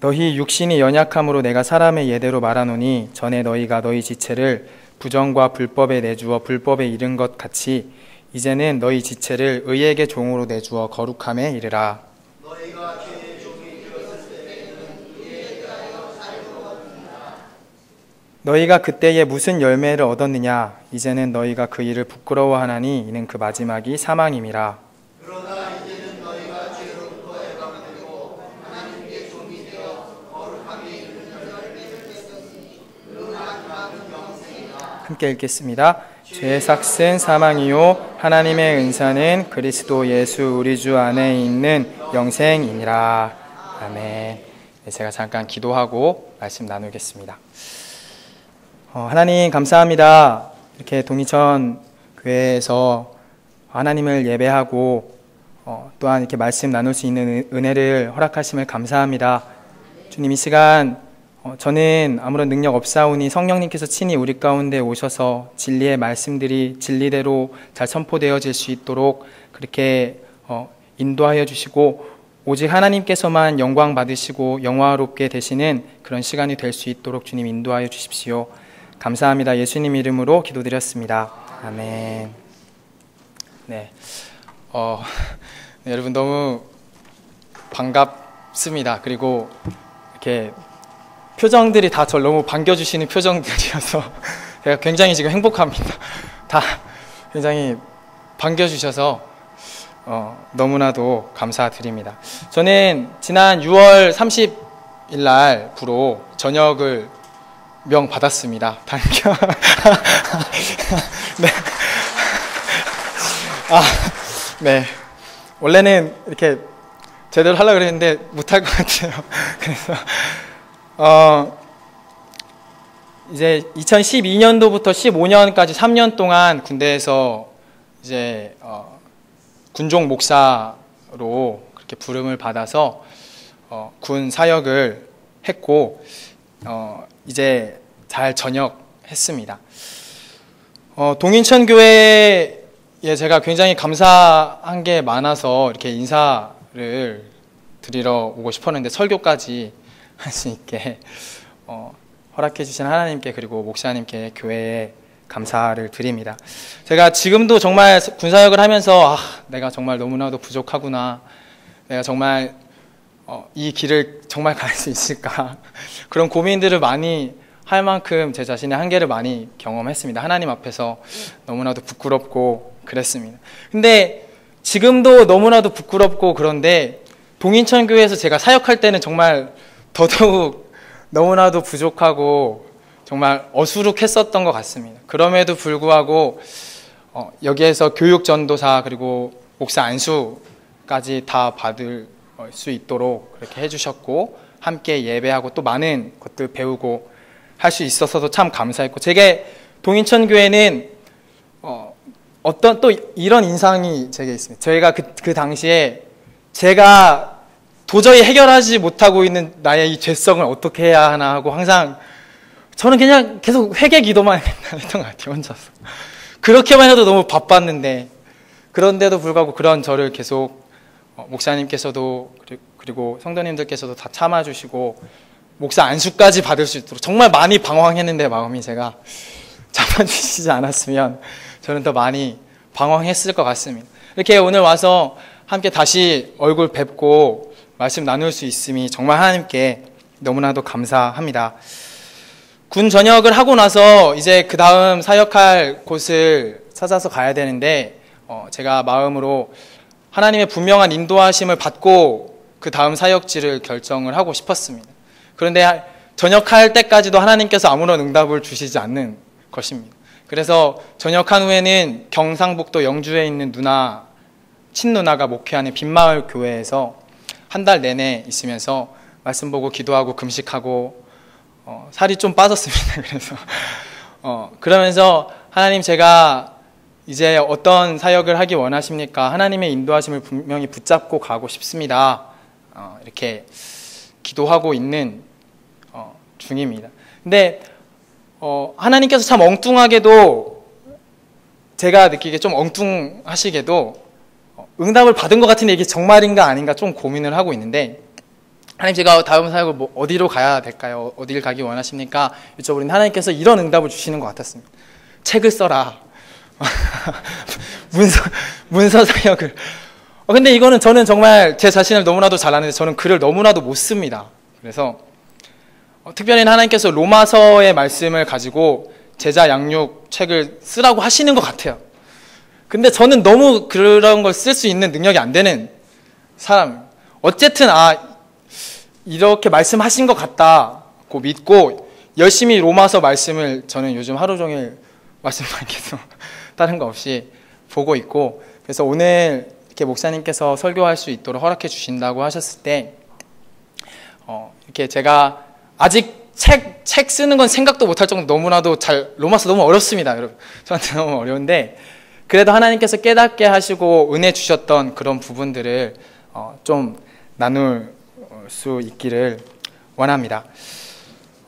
너희 육신이 연약함으로 내가 사람의 예대로 말하노니 전에 너희가 너희 지체를 부정과 불법에 내주어 불법에 이른 것 같이 이제는 너희 지체를 의에게 종으로 내주어 거룩함에 이르라. 너희가 죄의 종이 되었을 때에는 의에 대하여 살고 얻는다. 너희가 그때에 무슨 열매를 얻었느냐? 이제는 너희가 그 일을 부끄러워하나니 이는 그 마지막이 사망임이라. 그러나 이제는 너희가 죄로부터 해방되고 하나님께 종이 되어 거룩함에 이르는 열매를 맺었으니 그 마지막은 영생이라. 함께 읽겠습니다. 죄의 삭은 사망이요 하나님의 은사는 그리스도 예수 우리 주 안에 있는 영생이니라. 아멘. 네, 제가 잠깐 기도하고 말씀 나누겠습니다. 하나님 감사합니다. 이렇게 동이천 교회에서 하나님을 예배하고 또한 이렇게 말씀 나눌 수 있는 은혜를 허락하심을 감사합니다. 주님, 이 시간 저는 아무런 능력 없사오니 성령님께서 친히 우리 가운데 오셔서 진리의 말씀들이 진리대로 잘 선포되어질 수 있도록 그렇게 인도하여 주시고 오직 하나님께서만 영광 받으시고 영화롭게 되시는 그런 시간이 될 수 있도록 주님 인도하여 주십시오. 감사합니다. 예수님 이름으로 기도드렸습니다. 아멘. 네, 여러분 너무 반갑습니다. 그리고 이렇게 표정들이 다 저를 너무 반겨주시는 표정들이어서 제가 굉장히 지금 행복합니다. 다 굉장히 반겨주셔서 너무나도 감사드립니다. 저는 지난 6월 30일 날부로 전역을 명받았습니다. 단겨. 네. 네. 원래는 이렇게 제대로 하려고 그랬는데 못할 것 같아요. 그래서 이제 2012년도부터 15년까지 3년 동안 군대에서 이제 군종 목사로 그렇게 부름을 받아서 군 사역을 했고 이제 잘 전역했습니다. 동인천교회에 제가 굉장히 감사한 게 많아서 이렇게 인사를 드리러 오고 싶었는데 설교까지 할 수 있게 허락해 주신 하나님께 그리고 목사님께 교회에 감사를 드립니다. 제가 지금도 정말 군사역을 하면서 내가 정말 너무나도 부족하구나, 내가 정말 이 길을 정말 갈 수 있을까, 그런 고민들을 많이 할 만큼 제 자신의 한계를 많이 경험했습니다. 하나님 앞에서 너무나도 부끄럽고 그랬습니다. 근데 지금도 너무나도 부끄럽고 그런데 동인천교회에서 제가 사역할 때는 정말 더더욱 너무나도 부족하고 정말 어수룩했었던 것 같습니다. 그럼에도 불구하고 여기에서 교육전도사 그리고 목사 안수까지 다 받을 수 있도록 그렇게 해주셨고 함께 예배하고 또 많은 것들 배우고 할 수 있어서도 참 감사했고, 제게 동인천교회는 어떤 또 이런 인상이 제게 있습니다. 저희가 그 당시에 제가 도저히 해결하지 못하고 있는 나의 이 죄성을 어떻게 해야 하나 하고 항상 저는 그냥 계속 회개 기도만 했던 것 같아요. 혼자서 그렇게만 해도 너무 바빴는데, 그런데도 불구하고 그런 저를 계속 목사님께서도 그리고 성도님들께서도 다 참아주시고 목사 안수까지 받을 수 있도록 정말 많이 방황했는데, 마음이 제가 참아주시지 않았으면 저는 더 많이 방황했을 것 같습니다. 이렇게 오늘 와서 함께 다시 얼굴 뵙고 말씀 나눌 수 있음이 정말 하나님께 너무나도 감사합니다. 군 전역을 하고 나서 이제 그 다음 사역할 곳을 찾아서 가야 되는데 제가 마음으로 하나님의 분명한 인도하심을 받고 그 다음 사역지를 결정을 하고 싶었습니다. 그런데 전역할 때까지도 하나님께서 아무런 응답을 주시지 않는 것입니다. 그래서 전역한 후에는 경상북도 영주에 있는 친누나가 목회하는 빈마을 교회에서 한 달 내내 있으면서 말씀 보고 기도하고 금식하고 살이 좀 빠졌습니다. 그래서 그러면서 하나님, 제가 이제 어떤 사역을 하기 원하십니까? 하나님의 인도하심을 분명히 붙잡고 가고 싶습니다. 이렇게 기도하고 있는 중입니다. 근데 하나님께서 참 엉뚱하게도, 제가 느끼기에 좀 엉뚱하시게도 응답을 받은 것 같은데 이게 정말인가 아닌가 좀 고민을 하고 있는데, 하나님, 제가 다음 사역을 어디로 가야 될까요? 어디를 가기 원하십니까? 여쭤보니 하나님께서 이런 응답을 주시는 것 같았습니다. 책을 써라. 문서 사역을. 근데 이거는 저는 정말 제 자신을 너무나도 잘 아는데 저는 글을 너무나도 못 씁니다. 그래서 특별히 하나님께서 로마서의 말씀을 가지고 제자 양육 책을 쓰라고 하시는 것 같아요. 근데 저는 너무 그런 걸 쓸 수 있는 능력이 안 되는 사람. 어쨌든 이렇게 말씀하신 것 같다고 믿고 열심히 로마서 말씀을 저는 요즘 하루 종일 말씀만 계속 다른 거 없이 보고 있고, 그래서 오늘 이렇게 목사님께서 설교할 수 있도록 허락해 주신다고 하셨을 때 이렇게 제가 아직 책 쓰는 건 생각도 못할 정도로 너무나도 로마서 너무 어렵습니다, 여러분. 저한테 너무 어려운데 그래도 하나님께서 깨닫게 하시고 은혜 주셨던 그런 부분들을 좀 나눌 수 있기를 원합니다.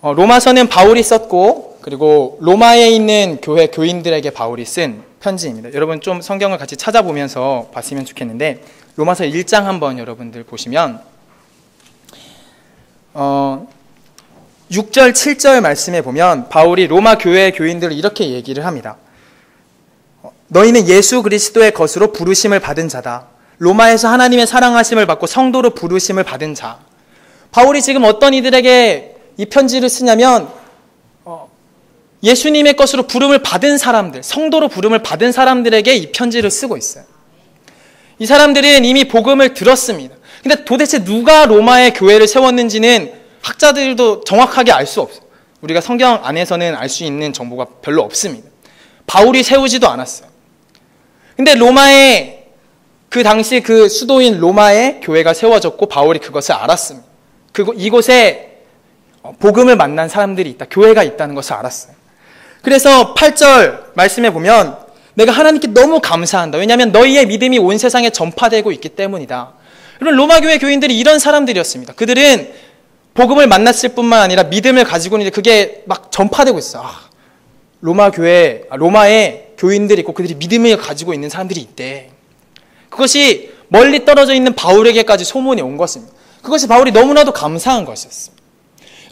로마서는 바울이 썼고, 그리고 로마에 있는 교회 교인들에게 바울이 쓴 편지입니다. 여러분 좀 성경을 같이 찾아보면서 봤으면 좋겠는데, 로마서 1장 한번 여러분들 보시면 6절 7절 말씀에 보면 바울이 로마 교회 교인들을 이렇게 얘기를 합니다. 너희는 예수 그리스도의 것으로 부르심을 받은 자다. 로마에서 하나님의 사랑하심을 받고 성도로 부르심을 받은 자. 바울이 지금 어떤 이들에게 이 편지를 쓰냐면 예수님의 것으로 부름을 받은 사람들, 성도로 부름을 받은 사람들에게 이 편지를 쓰고 있어요. 이 사람들은 이미 복음을 들었습니다. 근데 도대체 누가 로마의 교회를 세웠는지는 학자들도 정확하게 알 수 없어요. 우리가 성경 안에서는 알 수 있는 정보가 별로 없습니다. 바울이 세우지도 않았어요. 근데 로마의 그 당시 그 수도인 로마의 교회가 세워졌고 바울이 그것을 알았습니다. 이곳에 복음을 만난 사람들이 있다, 교회가 있다는 것을 알았어요. 그래서 8절 말씀에 보면 내가 하나님께 너무 감사한다. 왜냐하면 너희의 믿음이 온 세상에 전파되고 있기 때문이다. 여러분, 로마 교회 교인들이 이런 사람들이었습니다. 그들은 복음을 만났을 뿐만 아니라 믿음을 가지고 있는데 그게 막 전파되고 있어. 로마에 교인들이 있고 그들이 믿음을 가지고 있는 사람들이 있대. 그것이 멀리 떨어져 있는 바울에게까지 소문이 온 것입니다. 그것이 바울이 너무나도 감사한 것이었습니다.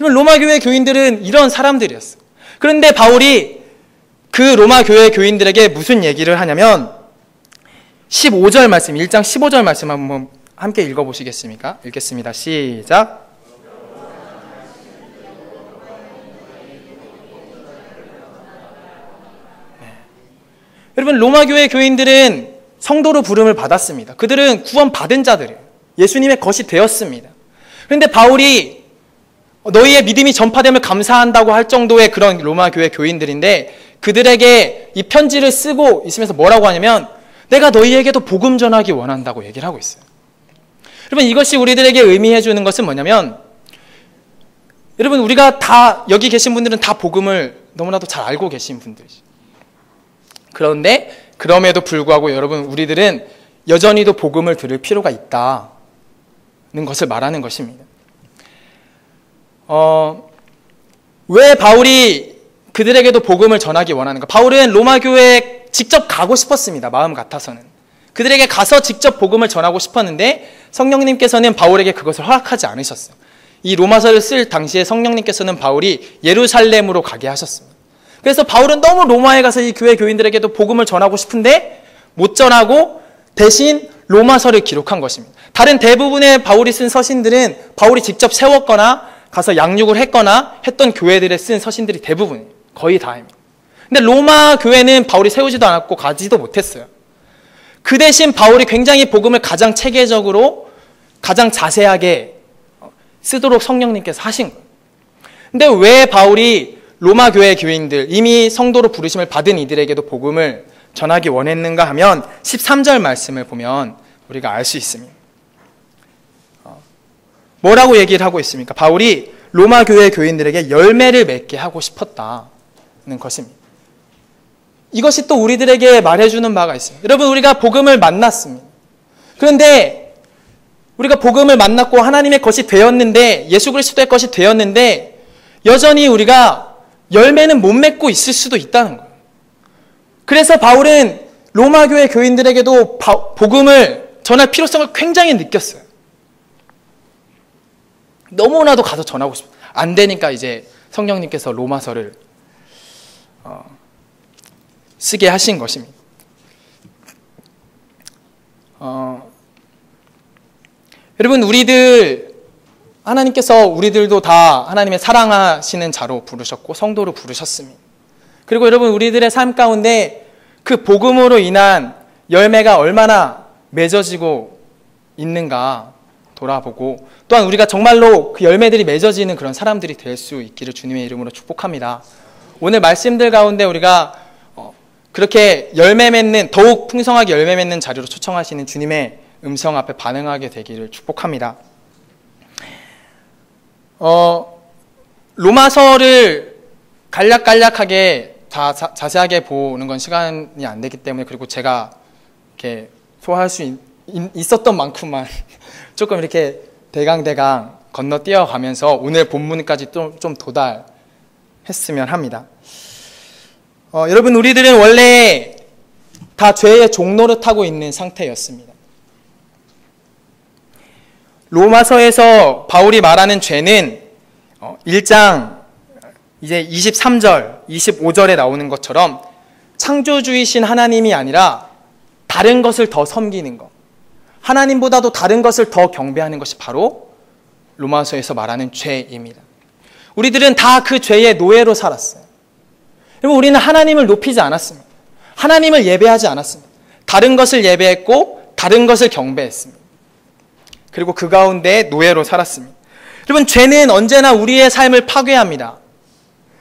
여러분, 로마 교회 교인들은 이런 사람들이었어요. 그런데 바울이 그 로마 교회 교인들에게 무슨 얘기를 하냐면 15절 말씀, 1장 15절 말씀 한번 함께 읽어보시겠습니까? 읽겠습니다. 시작. 여러분, 로마 교회 교인들은 성도로 부름을 받았습니다. 그들은 구원받은 자들이에요. 예수님의 것이 되었습니다. 그런데 바울이 너희의 믿음이 전파됨을 감사한다고 할 정도의 그런 로마 교회 교인들인데 그들에게 이 편지를 쓰고 있으면서 뭐라고 하냐면 내가 너희에게도 복음 전하기 원한다고 얘기를 하고 있어요. 여러분, 이것이 우리들에게 의미해 주는 것은 뭐냐면, 여러분, 우리가 다 여기 계신 분들은 다 복음을 너무나도 잘 알고 계신 분들이죠. 그런데 그럼에도 불구하고 여러분, 우리들은 여전히도 복음을 들을 필요가 있다는 것을 말하는 것입니다. 왜 바울이 그들에게도 복음을 전하기 원하는가? 바울은 로마 교회에 직접 가고 싶었습니다. 마음 같아서는. 그들에게 가서 직접 복음을 전하고 싶었는데 성령님께서는 바울에게 그것을 허락하지 않으셨어요. 이 로마서를 쓸 당시에 성령님께서는 바울이 예루살렘으로 가게 하셨습니다. 그래서 바울은 너무 로마에 가서 이 교회 교인들에게도 복음을 전하고 싶은데 못 전하고 대신 로마서를 기록한 것입니다. 다른 대부분의 바울이 쓴 서신들은 바울이 직접 세웠거나 가서 양육을 했거나 했던 교회들에 쓴 서신들이 대부분이에요. 거의 다입니다. 근데 로마 교회는 바울이 세우지도 않았고 가지도 못했어요. 그 대신 바울이 굉장히 복음을 가장 체계적으로 가장 자세하게 쓰도록 성령님께서 하신 거예요. 근데 왜 바울이 로마 교회 교인들, 이미 성도로 부르심을 받은 이들에게도 복음을 전하기 원했는가 하면 13절 말씀을 보면 우리가 알 수 있습니다. 뭐라고 얘기를 하고 있습니까? 바울이 로마 교회 교인들에게 열매를 맺게 하고 싶었다는 것입니다. 이것이 또 우리들에게 말해주는 바가 있어요. 여러분, 우리가 복음을 만났습니다. 그런데 우리가 복음을 만났고 하나님의 것이 되었는데, 예수 그리스도의 것이 되었는데 여전히 우리가 열매는 못 맺고 있을 수도 있다는 거예요. 그래서 바울은 로마 교회 교인들에게도 복음을 전할 필요성을 굉장히 느꼈어요. 너무나도 가서 전하고 싶어요. 안 되니까 이제 성령님께서 로마서를 쓰게 하신 것입니다. 여러분, 하나님께서 우리들도 다 하나님의 사랑하시는 자로 부르셨고 성도로 부르셨습니다. 그리고 여러분, 우리들의 삶 가운데 그 복음으로 인한 열매가 얼마나 맺어지고 있는가 돌아보고, 또한 우리가 정말로 그 열매들이 맺어지는 그런 사람들이 될 수 있기를 주님의 이름으로 축복합니다. 오늘 말씀들 가운데 우리가 그렇게 열매 맺는, 더욱 풍성하게 열매 맺는 자리로 초청하시는 주님의 음성 앞에 반응하게 되기를 축복합니다. 로마서를 간략간략하게 다 자세하게 보는 건 시간이 안 되기 때문에, 그리고 제가 이렇게 소화할 수 있었던 만큼만 조금 이렇게 대강대강 건너뛰어 가면서 오늘 본문까지 좀 도달했으면 합니다. 여러분, 우리들은 원래 다 죄의 종로를 타고 있는 상태였습니다. 로마서에서 바울이 말하는 죄는 1장 이제 23절, 25절에 나오는 것처럼 창조주이신 하나님이 아니라 다른 것을 더 섬기는 것, 하나님보다도 다른 것을 더 경배하는 것이 바로 로마서에서 말하는 죄입니다. 우리들은 다 그 죄의 노예로 살았어요. 여러분, 우리는 하나님을 높이지 않았습니다. 하나님을 예배하지 않았습니다. 다른 것을 예배했고 다른 것을 경배했습니다. 그리고 그 가운데 노예로 살았습니다. 여러분, 죄는 언제나 우리의 삶을 파괴합니다.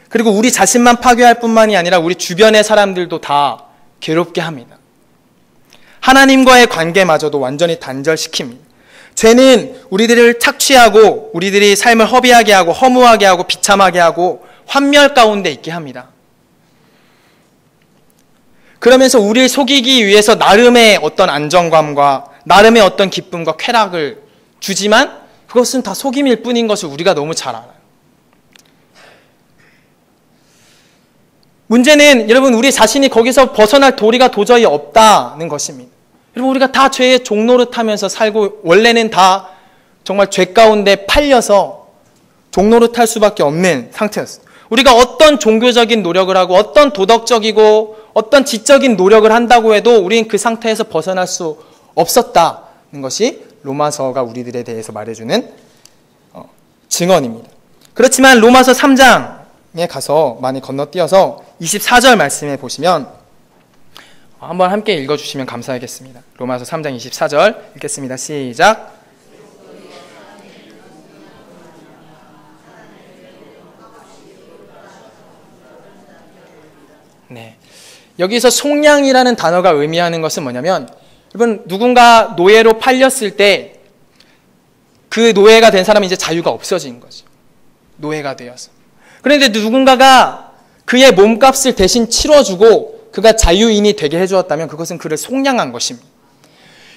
그리고 우리 자신만 파괴할 뿐만이 아니라 우리 주변의 사람들도 다 괴롭게 합니다. 하나님과의 관계마저도 완전히 단절시킵니다. 죄는 우리들을 착취하고 우리들이 삶을 허비하게 하고 허무하게 하고 비참하게 하고 환멸 가운데 있게 합니다. 그러면서 우리를 속이기 위해서 나름의 어떤 안정감과 나름의 어떤 기쁨과 쾌락을 주지만 그것은 다 속임일 뿐인 것을 우리가 너무 잘 알아요. 문제는 여러분, 우리 자신이 거기서 벗어날 도리가 도저히 없다는 것입니다. 여러분, 우리가 다 죄의 종노릇하면서 살고, 원래는 다 정말 죄 가운데 팔려서 종노릇할 수밖에 없는 상태였어요. 우리가 어떤 종교적인 노력을 하고 어떤 도덕적이고 어떤 지적인 노력을 한다고 해도 우리는 그 상태에서 벗어날 수 없었다는 것이 로마서가 우리들에 대해서 말해주는 증언입니다. 그렇지만 로마서 3장에 가서 많이 건너뛰어서 24절 말씀에 보시면 한번 함께 읽어주시면 감사하겠습니다. 로마서 3장 24절 읽겠습니다. 시작. 네, 여기서 속량이라는 단어가 의미하는 것은 뭐냐면, 여러분, 누군가 노예로 팔렸을 때 그 노예가 된 사람은 이제 자유가 없어진 거죠. 노예가 되어서. 그런데 누군가가 그의 몸값을 대신 치러주고 그가 자유인이 되게 해주었다면 그것은 그를 속량한 것입니다.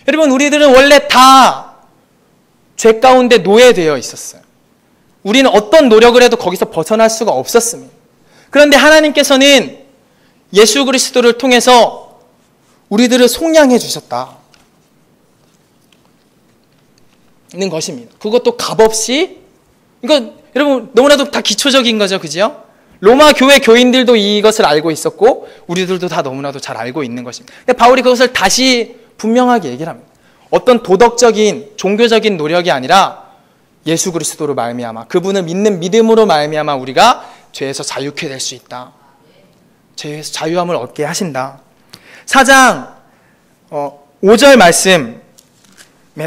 여러분, 우리들은 원래 다 죄 가운데 노예되어 있었어요. 우리는 어떤 노력을 해도 거기서 벗어날 수가 없었습니다. 그런데 하나님께서는 예수 그리스도를 통해서 우리들을 속량해 주셨다는 것입니다. 그것도 값없이. 이거 여러분 너무나도 다 기초적인 거죠, 그죠? 로마 교회 교인들도 이것을 알고 있었고 우리들도 다 너무나도 잘 알고 있는 것입니다. 바울이 그것을 다시 분명하게 얘기를 합니다. 어떤 도덕적인 종교적인 노력이 아니라 예수 그리스도로 말미암아, 그분을 믿는 믿음으로 말미암아 우리가 죄에서 자유케 될 수 있다. 죄에서 자유함을 얻게 하신다. 4장 5절 말씀에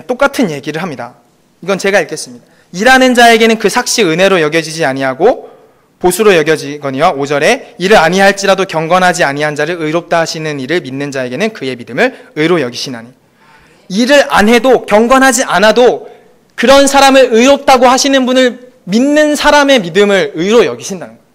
똑같은 얘기를 합니다. 이건 제가 읽겠습니다. 일하는 자에게는 그 삭시 은혜로 여겨지지 아니하고 보수로 여겨지거니와 5절에 이를 아니할지라도 경건하지 아니한 자를 의롭다 하시는 이를 믿는 자에게는 그의 믿음을 의로 여기시나니. 일을 안 해도, 경건하지 않아도 그런 사람을 의롭다고 하시는 분을 믿는 사람의 믿음을 의로 여기신다는 거예요.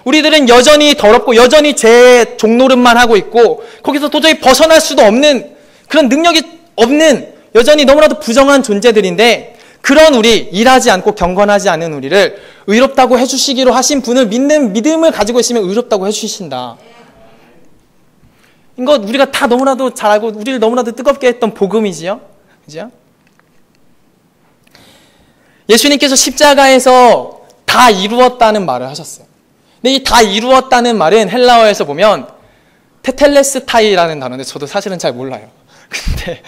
우리들은 여전히 더럽고 여전히 죄의 종노릇만 하고 있고 거기서 도저히 벗어날 수도 없는, 그런 능력이 없는, 여전히 너무나도 부정한 존재들인데, 그런 우리, 일하지 않고 경건하지 않은 우리를 의롭다고 해주시기로 하신 분을 믿는 믿음을 가지고 있으면 의롭다고 해주신다. 이거 우리가 다 너무나도 잘 알고 우리를 너무나도 뜨겁게 했던 복음이지요, 그죠? 예수님께서 십자가에서 다 이루었다는 말을 하셨어요. 근데 이 다 이루었다는 말은 헬라어에서 보면 테텔레스타이라는 단어인데 저도 사실은 잘 몰라요. 근데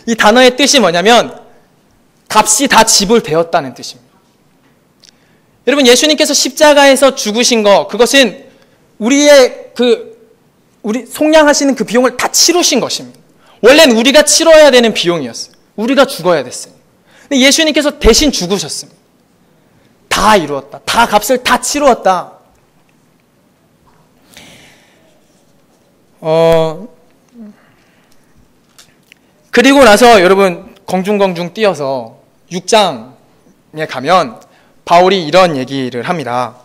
이 단어의 뜻이 뭐냐면 값이 다 지불되었다는 뜻입니다. 여러분, 예수님께서 십자가에서 죽으신 거, 그것은 우리 속량하시는 그 비용을 다 치르신 것입니다. 원래는 우리가 치러야 되는 비용이었어요. 우리가 죽어야 됐어요. 근데 예수님께서 대신 죽으셨습니다. 다 이루었다. 다 값을 다 치루었다. 그리고 나서 여러분 공중공중 뛰어서 6장에 가면 바울이 이런 얘기를 합니다.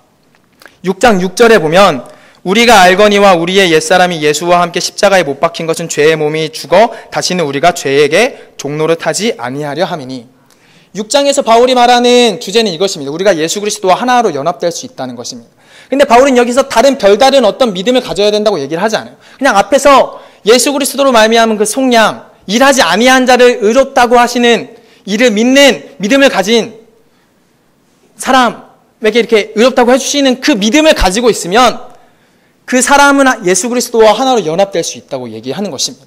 6장 6절에 보면 우리가 알거니와 우리의 옛사람이 예수와 함께 십자가에 못 박힌 것은 죄의 몸이 죽어 다시는 우리가 죄에게 종노릇하지 아니하려 함이니. 6장에서 바울이 말하는 주제는 이것입니다. 우리가 예수 그리스도와 하나로 연합될 수 있다는 것입니다. 근데 바울은 여기서 별다른 어떤 믿음을 가져야 된다고 얘기를 하지 않아요. 그냥 앞에서 예수 그리스도로 말미암은 그 속량, 일하지 아니한 자를 의롭다고 하시는 이를 믿는 믿음을 가진 사람에게 이렇게 의롭다고 해주시는 그 믿음을 가지고 있으면 그 사람은 예수 그리스도와 하나로 연합될 수 있다고 얘기하는 것입니다.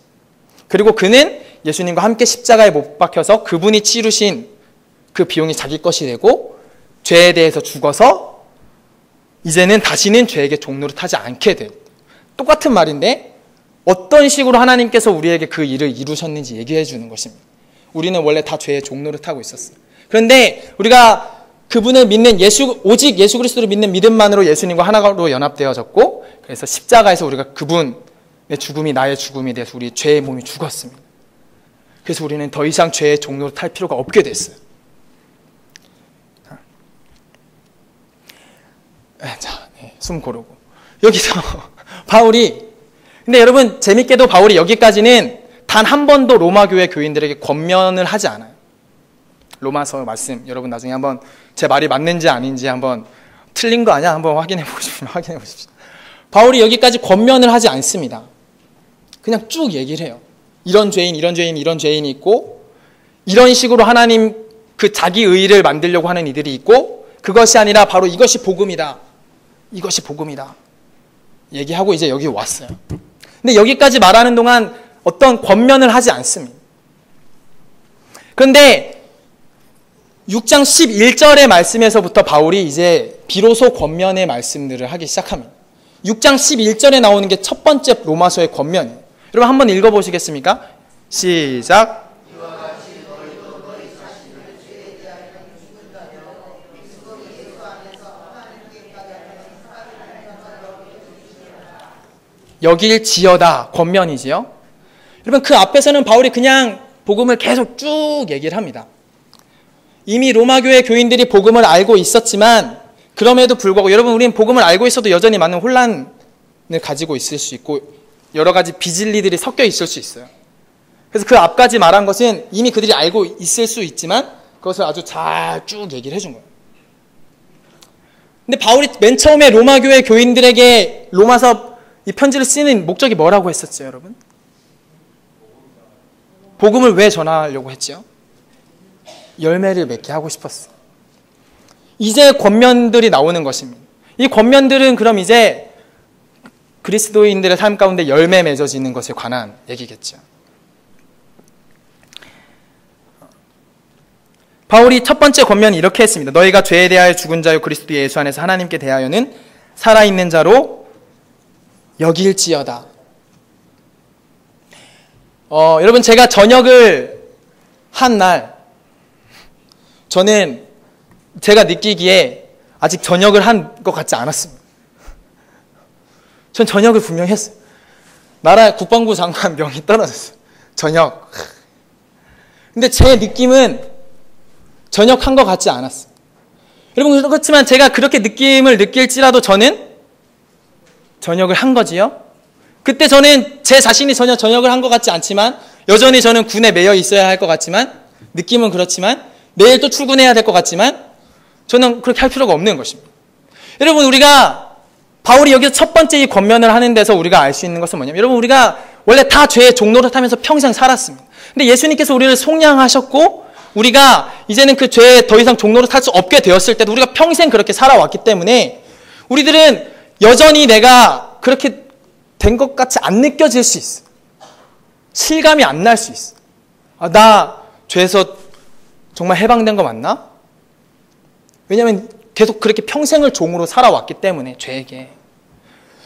그리고 그는 예수님과 함께 십자가에 못 박혀서 그분이 치르신 그 비용이 자기 것이 되고 죄에 대해서 죽어서 이제는 다시는 죄에게 종노릇하지 않게 될. 똑같은 말인데 어떤 식으로 하나님께서 우리에게 그 일을 이루셨는지 얘기해 주는 것입니다. 우리는 원래 다 죄의 종노릇하고 있었어요. 그런데 우리가 그분을 믿는 오직 예수 그리스도를 믿는 믿음만으로 예수님과 하나로 연합되어졌고, 그래서 십자가에서 우리가 그분의 죽음이 나의 죽음이 돼서 우리 죄의 몸이 죽었습니다. 그래서 우리는 더 이상 죄의 종노릇 할 필요가 없게 됐어요. 자, 숨 고르고 여기서 바울이, 근데 여러분 재밌게도 바울이 여기까지는 단 한 번도 로마 교회 교인들에게 권면을 하지 않아요. 로마서 말씀 여러분 나중에 한번 제 말이 맞는지 아닌지 한번 틀린 거 아니야? 한번 확인해 보십시오. 바울이 여기까지 권면을 하지 않습니다. 그냥 쭉 얘기를 해요. 이런 죄인, 이런 죄인, 이런 죄인이 있고, 이런 식으로 하나님 그 자기 의의를 만들려고 하는 이들이 있고, 그것이 아니라 바로 이것이 복음이다. 이것이 복음이다. 얘기하고 이제 여기 왔어요. 근데 여기까지 말하는 동안 어떤 권면을 하지 않습니다. 그런데 6장 11절의 말씀에서부터 바울이 이제 비로소 권면의 말씀들을 하기 시작합니다. 6장 11절에 나오는 게 첫 번째 로마서의 권면이에요. 여러분 한번 읽어보시겠습니까? 시작. 여길지어다 권면이지요. 여러분 그 앞에서는 바울이 그냥 복음을 계속 쭉 얘기를 합니다. 이미 로마교회 교인들이 복음을 알고 있었지만 그럼에도 불구하고 여러분 우리는 복음을 알고 있어도 여전히 많은 혼란을 가지고 있을 수 있고 여러 가지 비진리들이 섞여 있을 수 있어요. 그래서 그 앞까지 말한 것은 이미 그들이 알고 있을 수 있지만 그것을 아주 잘 쭉 얘기를 해준 거예요. 근데 바울이 맨 처음에 로마교회 교인들에게 로마서 이 편지를 쓰는 목적이 뭐라고 했었죠, 여러분? 복음을 왜 전하려고 했죠? 열매를 맺게 하고 싶었어요. 이제 권면들이 나오는 것입니다. 이 권면들은 그럼 이제 그리스도인들의 삶 가운데 열매 맺어지는 것에 관한 얘기겠죠. 바울이 첫 번째 권면이 이렇게 했습니다. 너희가 죄에 대하여 죽은 자요 그리스도 예수 안에서 하나님께 대하여는 살아있는 자로 여길지어다. 여러분 제가 전역을 한 날 저는 제가 느끼기에 아직 전역을 한 것 같지 않았습니다. 전 전역을 분명히 했어요. 나라 국방부 장관 명이 떨어졌어요. 전역. 근데 제 느낌은 전역한 것 같지 않았어요. 여러분 그렇지만 제가 그렇게 느낌을 느낄지라도 저는 전역을 한 거지요. 그때 저는 제 자신이 전혀 전역을 한 것 같지 않지만 여전히 저는 군에 매여 있어야 할 것 같지만 느낌은 그렇지만 내일 또 출근해야 될 것 같지만 저는 그렇게 할 필요가 없는 것입니다. 여러분 우리가 바울이 여기서 첫 번째 이 권면을 하는 데서 우리가 알 수 있는 것은 뭐냐면 여러분 우리가 원래 다 죄의 종노릇하면서 평생 살았습니다. 근데 예수님께서 우리를 속량하셨고 우리가 이제는 그 죄에 더 이상 종로를 탈 수 없게 되었을 때도 우리가 평생 그렇게 살아왔기 때문에 우리들은 여전히 내가 그렇게 된 것 같이 안 느껴질 수 있어. 실감이 안 날 수 있어. 나 죄에서 정말 해방된 거 맞나? 왜냐하면 계속 그렇게 평생을 종으로 살아왔기 때문에 죄에게.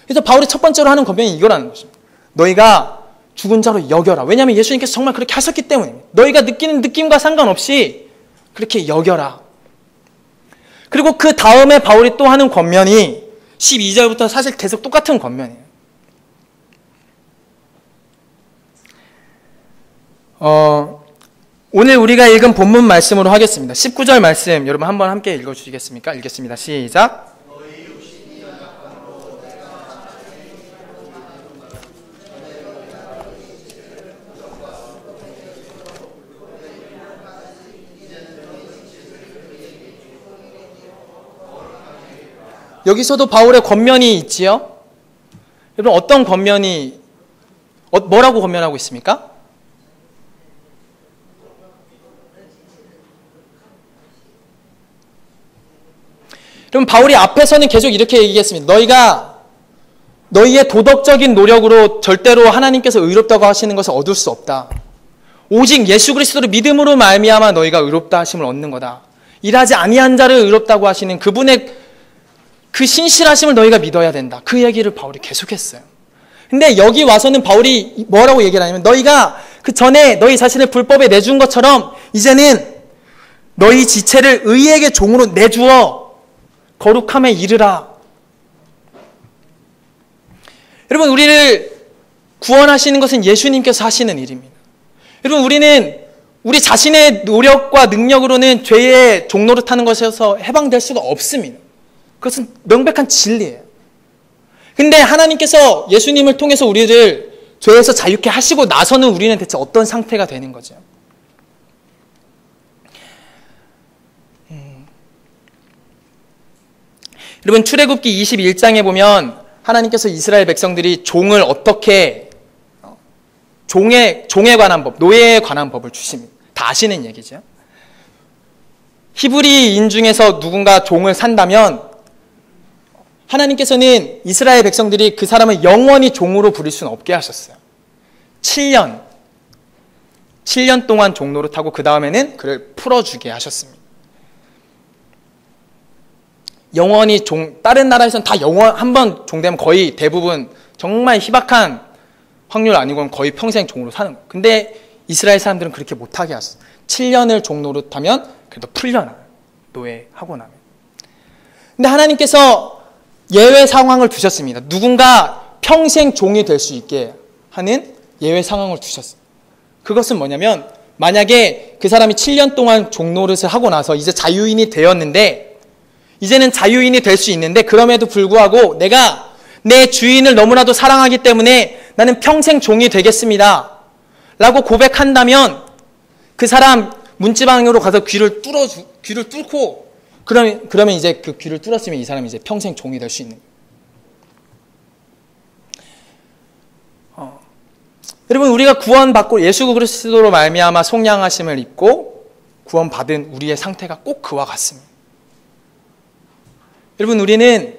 그래서 바울이 첫 번째로 하는 권면이 이거라는 것입니다. 너희가 죽은 자로 여겨라. 왜냐하면 예수님께서 정말 그렇게 하셨기 때문에 너희가 느끼는 느낌과 상관없이 그렇게 여겨라. 그리고 그 다음에 바울이 또 하는 권면이 12절부터 사실 계속 똑같은 권면이에요. 오늘 우리가 읽은 본문 말씀으로 하겠습니다. 19절 말씀 여러분 한번 함께 읽어주시겠습니까? 읽겠습니다. 시작. 여기서도 바울의 권면이 있지요? 여러분 어떤 권면이 뭐라고 권면하고 있습니까? 그럼 바울이 앞에서는 계속 이렇게 얘기했습니다. 너희가 너희의 도덕적인 노력으로 절대로 하나님께서 의롭다고 하시는 것을 얻을 수 없다. 오직 예수 그리스도를 믿음으로 말미암아 너희가 의롭다 하심을 얻는 거다. 일하지 아니한 자를 의롭다고 하시는 그분의 그 신실하심을 너희가 믿어야 된다. 그 얘기를 바울이 계속했어요. 근데 여기 와서는 바울이 뭐라고 얘기를 하냐면 너희가 그 전에 너희 자신을 불법에 내준 것처럼 이제는 너희 지체를 의에게 종으로 내주어 거룩함에 이르라. 여러분 우리를 구원하시는 것은 예수님께서 하시는 일입니다. 여러분 우리는 우리 자신의 노력과 능력으로는 죄의 종로를 타는 것에서 해방될 수가 없습니다. 그것은 명백한 진리예요. 근데 하나님께서 예수님을 통해서 우리를 죄에서 자유케 하시고 나서는 우리는 대체 어떤 상태가 되는 거죠? 여러분 출애굽기 21장에 보면 하나님께서 이스라엘 백성들이 종을 어떻게 종에 관한 법, 노예에 관한 법을 주십니다. 다 아시는 얘기죠. 히브리인 중에서 누군가 종을 산다면 하나님께서는 이스라엘 백성들이 그 사람을 영원히 종으로 부릴 수는 없게 하셨어요. 7년 동안 종 노릇하고 그 다음에는 그를 풀어주게 하셨습니다. 영원히 다른 나라에서는 다 한번 종되면 거의 대부분 정말 희박한 확률 아니고는 거의 평생 종으로 사는 거예요. 근데 이스라엘 사람들은 그렇게 못하게 하셨어요. 7년을 종 노릇하면 그래도 풀려나요. 노예하고 나면. 근데 하나님께서 예외 상황을 두셨습니다. 누군가 평생 종이 될 수 있게 하는 예외 상황을 두셨어요. 그것은 뭐냐면 만약에 그 사람이 7년 동안 종 노릇을 하고 나서 이제 자유인이 되었는데 이제는 자유인이 될 수 있는데 그럼에도 불구하고 내가 내 주인을 너무나도 사랑하기 때문에 나는 평생 종이 되겠습니다. 라고 고백한다면 그 사람 문지방으로 가서 귀를 뚫고 그러면 이제 그 귀를 뚫었으면 이 사람이 이제 평생 종이 될 수 있는 거예요. 여러분 우리가 구원받고 예수 그리스도로 말미암아 속량하심을 입고 구원받은 우리의 상태가 꼭 그와 같습니다. 여러분 우리는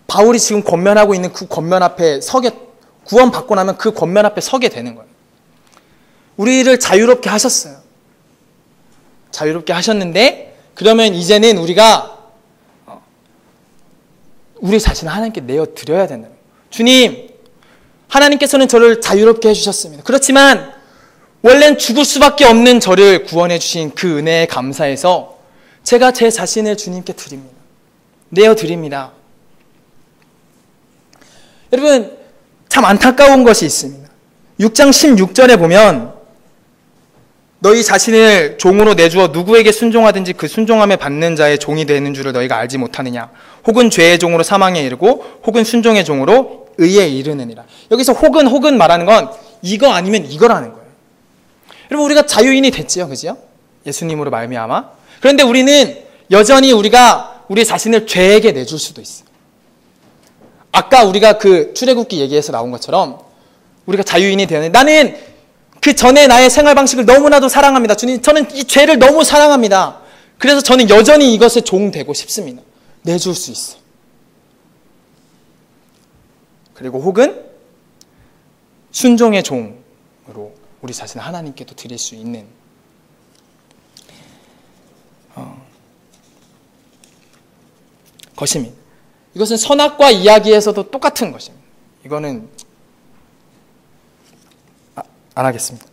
바울이 지금 권면하고 있는 그 권면 앞에 구원받고 나면 그 권면 앞에 서게 되는 거예요. 우리를 자유롭게 하셨어요. 자유롭게 하셨는데 그러면 이제는 우리가 우리 자신을 하나님께 내어드려야 된다. 주님, 하나님께서는 저를 자유롭게 해주셨습니다. 그렇지만 원래는 죽을 수밖에 없는 저를 구원해 주신 그 은혜에 감사해서 제가 제 자신을 주님께 드립니다. 내어드립니다. 여러분 참 안타까운 것이 있습니다. 6장 16절에 보면 너희 자신을 종으로 내주어 누구에게 순종하든지 그 순종함에 받는 자의 종이 되는 줄을 너희가 알지 못하느냐. 혹은 죄의 종으로 사망에 이르고 혹은 순종의 종으로 의에 이르느니라. 여기서 혹은 말하는 건 이거 아니면 이거라는 거예요. 여러분 우리가 자유인이 됐지요, 그죠? 예수님으로 말미암아. 그런데 우리는 여전히 우리가 우리 자신을 죄에게 내줄 수도 있어요. 아까 우리가 그 출애굽기 얘기에서 나온 것처럼 우리가 자유인이 되었는데 나는 그 전에 나의 생활 방식을 너무나도 사랑합니다. 주님, 저는 이 죄를 너무 사랑합니다. 그래서 저는 여전히 이것에 종되고 싶습니다. 내줄 수 있어요. 그리고 혹은 순종의 종으로 우리 자신을 하나님께도 드릴 수 있는 것입니다. 이것은 선악과 이야기에서도 똑같은 것입니다. 이거는 안 하겠습니다.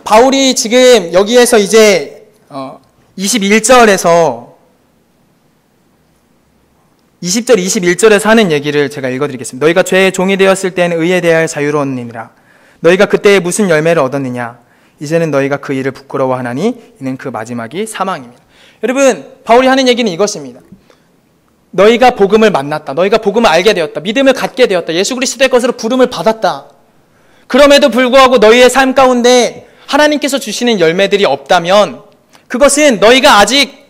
바울이 지금 여기에서 이제 21절에서 20절, 21절에서 하는 얘기를 제가 읽어드리겠습니다. 너희가 죄의 종이 되었을 때는 의에 대하여 자유로웠느니라. 너희가 그때에 무슨 열매를 얻었느냐? 이제는 너희가 그 일을 부끄러워하나니 이는 그 마지막이 사망입니다. 여러분, 바울이 하는 얘기는 이것입니다. 너희가 복음을 만났다. 너희가 복음을 알게 되었다. 믿음을 갖게 되었다. 예수 그리스도의 것으로 부름을 받았다. 그럼에도 불구하고 너희의 삶 가운데 하나님께서 주시는 열매들이 없다면 그것은 너희가 아직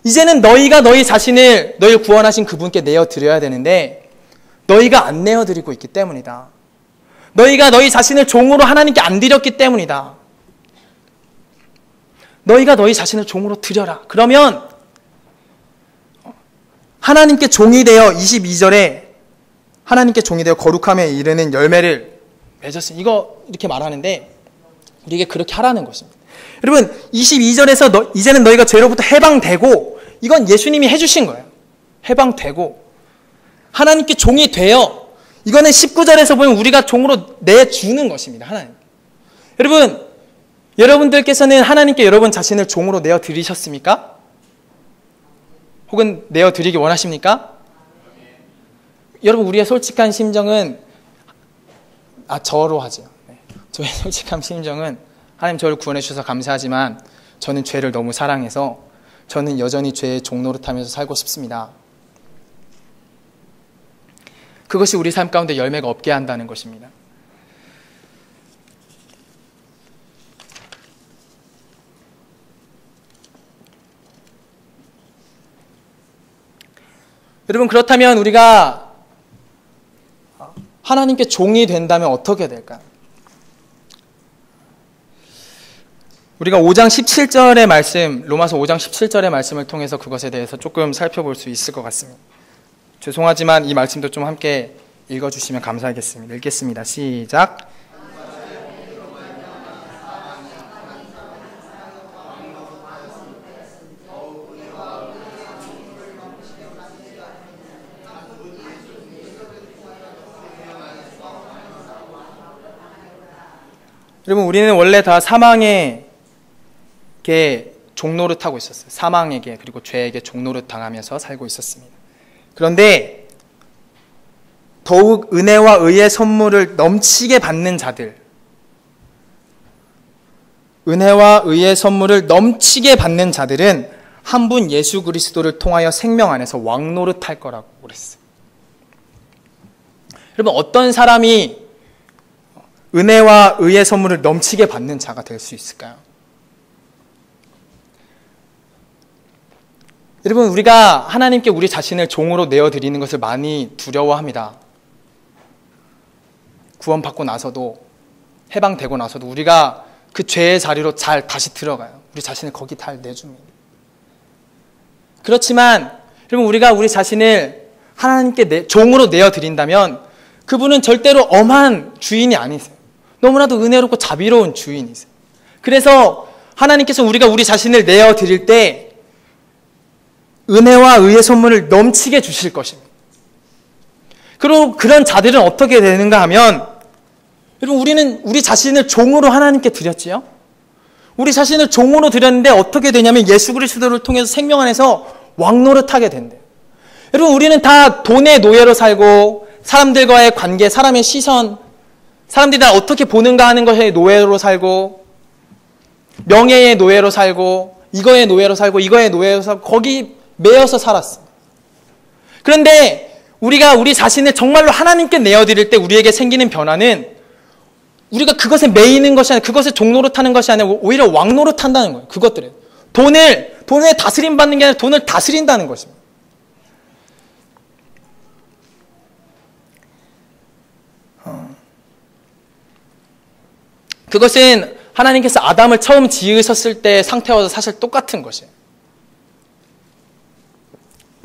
이제는 너희가 너희 자신을 너희를 구원하신 그분께 내어드려야 되는데 너희가 안 내어드리고 있기 때문이다. 너희가 너희 자신을 종으로 하나님께 안 드렸기 때문이다. 너희가 너희 자신을 종으로 드려라. 그러면 하나님께 종이 되어 22절에 하나님께 종이 되어 거룩함에 이르는 열매를 맺었습니다. 이거 이렇게 말하는데 우리에게 그렇게 하라는 것입니다. 여러분 22절에서 이제는 너희가 죄로부터 해방되고 이건 예수님이 해주신 거예요. 해방되고 하나님께 종이 되어 이거는 19절에서 보면 우리가 종으로 내주는 것입니다. 하나님. 여러분들께서는 하나님께 여러분 자신을 종으로 내어드리셨습니까? 혹은 내어드리기 원하십니까? 여러분 우리의 솔직한 심정은 저로 하죠. 네. 저의 솔직한 심정은 하나님 저를 구원해 주셔서 감사하지만 저는 죄를 너무 사랑해서 저는 여전히 죄의 종노릇하면서 살고 싶습니다. 그것이 우리 삶 가운데 열매가 없게 한다는 것입니다. 여러분 그렇다면 우리가 하나님께 종이 된다면 어떻게 될까요? 우리가 5장 17절의 말씀, 로마서 5장 17절의 말씀을 통해서 그것에 대해서 조금 살펴볼 수 있을 것 같습니다. 죄송하지만 이 말씀도 좀 함께 읽어주시면 감사하겠습니다. 읽겠습니다. 시작. 여러분 우리는 원래 다 사망에게 종노릇하고 있었어요. 사망에게 그리고 죄에게 종노릇 당하면서 살고 있었습니다. 그런데 더욱 은혜와 의의 선물을 넘치게 받는 자들, 은혜와 의의 선물을 넘치게 받는 자들은 한 분 예수 그리스도를 통하여 생명 안에서 왕노릇할 거라고 그랬어요. 여러분 어떤 사람이 은혜와 의의 선물을 넘치게 받는 자가 될 수 있을까요? 여러분 우리가 하나님께 우리 자신을 종으로 내어드리는 것을 많이 두려워합니다. 구원받고 나서도 해방되고 나서도 우리가 그 죄의 자리로 잘 다시 들어가요. 우리 자신을 거기 잘 내줍니다. 그렇지만 여러분 우리가 우리 자신을 하나님께 종으로 내어드린다면 그분은 절대로 엄한 주인이 아니세요. 너무나도 은혜롭고 자비로운 주인이세요. 그래서 하나님께서 우리가 우리 자신을 내어드릴 때 은혜와 의의 선물을 넘치게 주실 것입니다. 그리고 그런 자들은 어떻게 되는가 하면 여러분 우리는 우리 자신을 종으로 하나님께 드렸지요. 우리 자신을 종으로 드렸는데 어떻게 되냐면 예수 그리스도를 통해서 생명 안에서 왕노릇하게 된대요. 여러분 우리는 다 돈의 노예로 살고 사람들과의 관계, 사람의 시선, 사람들이 다 어떻게 보는가 하는 것의 노예로 살고 명예의 노예로 살고 이거의 노예로 살고 이거의 노예로 살고 거기 매여서 살았어. 그런데 우리가 우리 자신을 정말로 하나님께 내어드릴 때 우리에게 생기는 변화는 우리가 그것에 매이는 것이 아니라 그것에 종노릇하는 것이 아니라 오히려 왕노릇한다는 거예요. 그것들을 돈을 다스림 받는 게 아니라 돈을 다스린다는 것입니다. 그것은 하나님께서 아담을 처음 지으셨을 때 상태와 사실 똑같은 것이에요.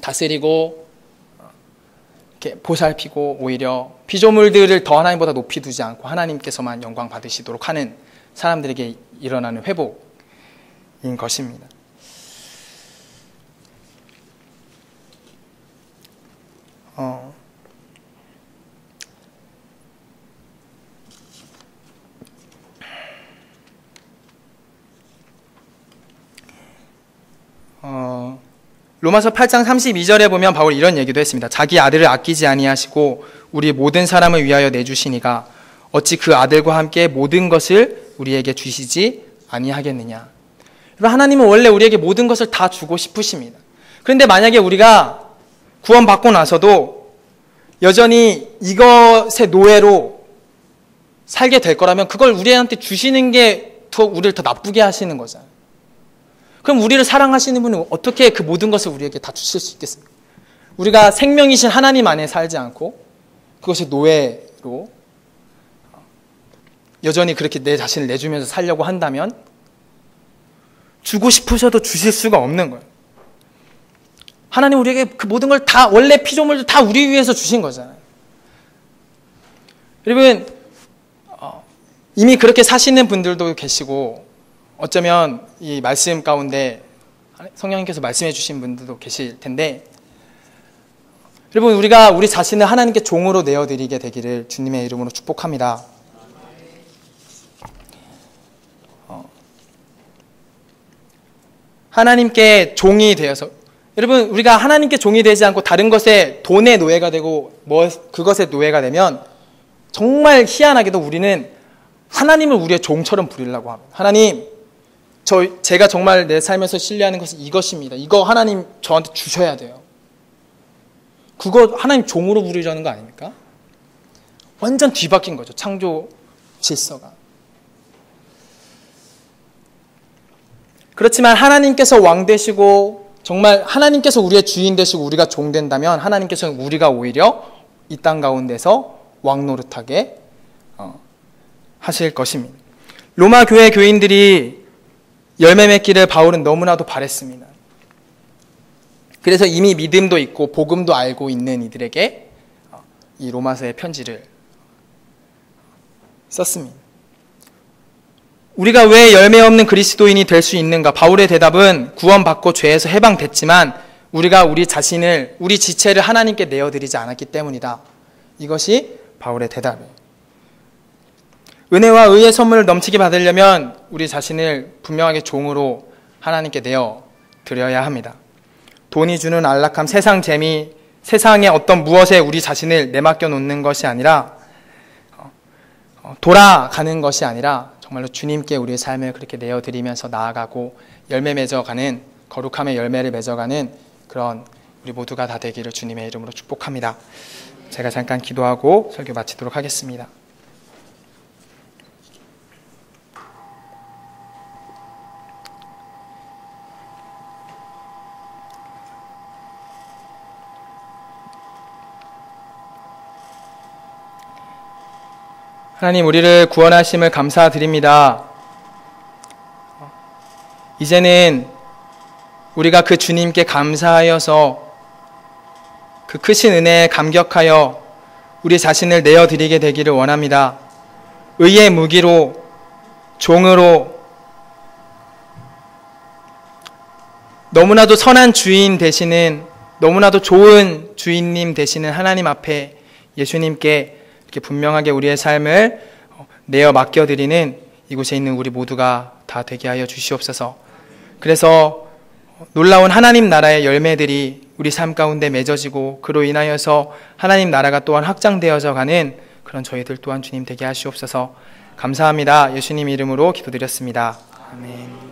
다스리고 이렇게 보살피고 오히려 피조물들을 더 하나님보다 높이 두지 않고 하나님께서만 영광 받으시도록 하는 사람들에게 일어나는 회복인 것입니다. 로마서 8장 32절에 보면 바울이 이런 얘기도 했습니다. 자기 아들을 아끼지 아니하시고 우리 모든 사람을 위하여 내주시니가 어찌 그 아들과 함께 모든 것을 우리에게 주시지 아니하겠느냐. 하나님은 원래 우리에게 모든 것을 다 주고 싶으십니다. 그런데 만약에 우리가 구원받고 나서도 여전히 이것의 노예로 살게 될 거라면 그걸 우리한테 주시는 게 더 우리를 더 나쁘게 하시는 거잖아요. 그럼 우리를 사랑하시는 분은 어떻게 그 모든 것을 우리에게 다 주실 수 있겠습니까? 우리가 생명이신 하나님 안에 살지 않고 그것의 노예로 여전히 그렇게 내 자신을 내주면서 살려고 한다면 주고 싶으셔도 주실 수가 없는 거예요. 하나님 우리에게 그 모든 걸 다, 원래 피조물도 다 우리 위해서 주신 거잖아요. 여러분, 이미 그렇게 사시는 분들도 계시고 어쩌면 이 말씀 가운데 성령님께서 말씀해 주신 분들도 계실 텐데, 여러분, 우리가 우리 자신을 하나님께 종으로 내어드리게 되기를 주님의 이름으로 축복합니다. 하나님께 종이 되어서, 여러분, 우리가 하나님께 종이 되지 않고 다른 것에 돈의 노예가 되고 그것의 노예가 되면 정말 희한하게도 우리는 하나님을 우리의 종처럼 부리려고 합니다. 하나님, 제가 정말 내 삶에서 신뢰하는 것은 이것입니다. 이거 하나님 저한테 주셔야 돼요. 그거 하나님 종으로 부르자는 거 아닙니까? 완전 뒤바뀐 거죠. 창조 질서가. 그렇지만 하나님께서 왕 되시고 정말 하나님께서 우리의 주인 되시고 우리가 종 된다면 하나님께서는 우리가 오히려 이 땅 가운데서 왕 노릇하게 하실 것입니다. 로마 교회 교인들이 열매 맺기를 바울은 너무나도 바랬습니다. 그래서 이미 믿음도 있고 복음도 알고 있는 이들에게 이 로마서의 편지를 썼습니다. 우리가 왜 열매 없는 그리스도인이 될 수 있는가? 바울의 대답은 구원받고 죄에서 해방됐지만 우리가 우리 자신을, 우리 지체를 하나님께 내어드리지 않았기 때문이다. 이것이 바울의 대답이에요. 은혜와 의의 선물을 넘치게 받으려면 우리 자신을 분명하게 종으로 하나님께 내어드려야 합니다. 돈이 주는 안락함, 세상 재미, 세상의 어떤 무엇에 우리 자신을 내맡겨 놓는 것이 아니라 돌아가는 것이 아니라 정말로 주님께 우리의 삶을 그렇게 내어드리면서 나아가고 열매 맺어가는, 거룩함의 열매를 맺어가는 그런 우리 모두가 다 되기를 주님의 이름으로 축복합니다. 제가 잠깐 기도하고 설교 마치도록 하겠습니다. 하나님, 우리를 구원하심을 감사드립니다. 이제는 우리가 그 주님께 감사하여서 그 크신 은혜에 감격하여 우리 자신을 내어드리게 되기를 원합니다. 의의 무기로, 종으로, 너무나도 선한 주인 되시는, 너무나도 좋은 주인님 되시는 하나님 앞에 예수님께 이렇게 분명하게 우리의 삶을 내어 맡겨드리는 이곳에 있는 우리 모두가 다 되게 하여 주시옵소서. 그래서 놀라운 하나님 나라의 열매들이 우리 삶 가운데 맺어지고 그로 인하여서 하나님 나라가 또한 확장되어져 가는 그런 저희들 또한 주님 되게 하시옵소서. 감사합니다. 예수님 이름으로 기도드렸습니다. 아멘.